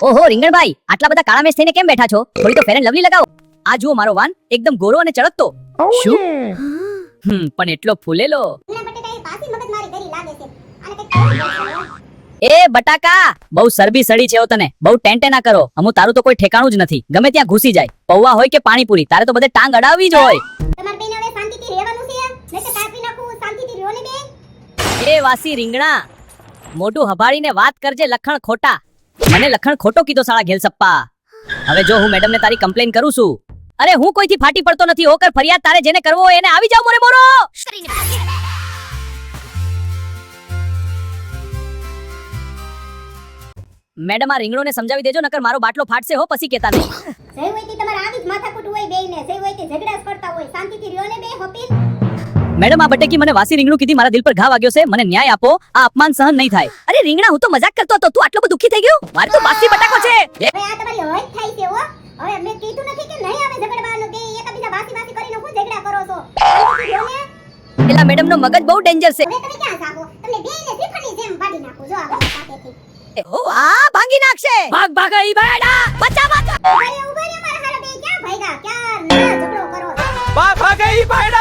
ઓહો રીંગણભાઈ, આટલા બધા કાળા મેસ થઈને કેમ બેઠા છો? થોડી તો ફેર એન્ડ લવલી લગાવો. આ જુઓ મારો વાન, એકદમ ગોરો અને ચળકતો. શું? પણ એટલો ફૂલેલો. એ બટાકા, બહુ સરબી સડી છે તને. બહુ ટેન્ટે ના કરો. અમુ તારું તો કોઈ ઠેકાણું જ નથી. ગમે ત્યાં ઘૂસી જાય. પૌવા હોય કે પાણીપુરી, તારે તો બધે ટાંગ અડાવવી જ હોય. તમાર બેન હવે શાંતિથી રહેવાનું છે, નહીતર કાપી નાખું. શાંતિથી રહ્યો ને બે. એ વાસી રીંગણા, મોઢું હભાળીને વાત કરજે. લખણ ખોટા. મને લખણ ખોટો કીધો સાળા ઘેલસપ્પા. હવે જો હું મેડમને તારી કમ્પ્લેન કરું છું. અરે હું કોઈથી ફાટી પડતો નથી. હોકર ફરિયાદ તારે જેને કરવો હોય એને આવી જાવ મોરે મોરો. મેડમ આ રીંગણોને સમજાવી દેજો, નકર મારો બાટલો ફાટશે હો. પછી કેતા નહીં. જઈ હોય તે તમાર આવી જ માથાકૂટ હોય બેયને. જઈ હોય તે ઝઘડા જ કરતા હોય. શાંતિથી રહ્યો ને બે હોપીલ. મેડમ આ બટેકી મને વાસી રીંગણું કીધી. મારા દિલ પર ઘા વાગ્યો છે. મને ન્યાય આપો. આ અપમાન સહન નહીં થાય. અરે રીંગણા, હું તો મજાક કરતો હતો. તું આટલો બધો દુખી થઈ ગયો? મારે તો બાસી બટાકો છે. હવે આ તમારી હદ થાય છે હો. હવે મેં કીધું નથી કે નહીં આવે ઝઘડવાનું. બે એકબીજા બાસી કરીને હું ઝઘડા કરો છો. શાંતિથી રહ્યો ને. પેલા મેડમ નો મગજ બહુ ડેન્જર છે. હવે તમે ક્યાં જાગો? તમને બેયને શ્રીફળની જેમ પાડી નાખું. જો આ પાસેથી. ઓ આ ભાંગી નાખશે. ભાગ ભાગ ઈ બેડા. બચા બચા. ઉભા રે મારા હારા બે ક્યાં ભાગ્યા? ક્યાં ના ઝઘડો કરો છો? ભાગે ઈ ભાઈડા.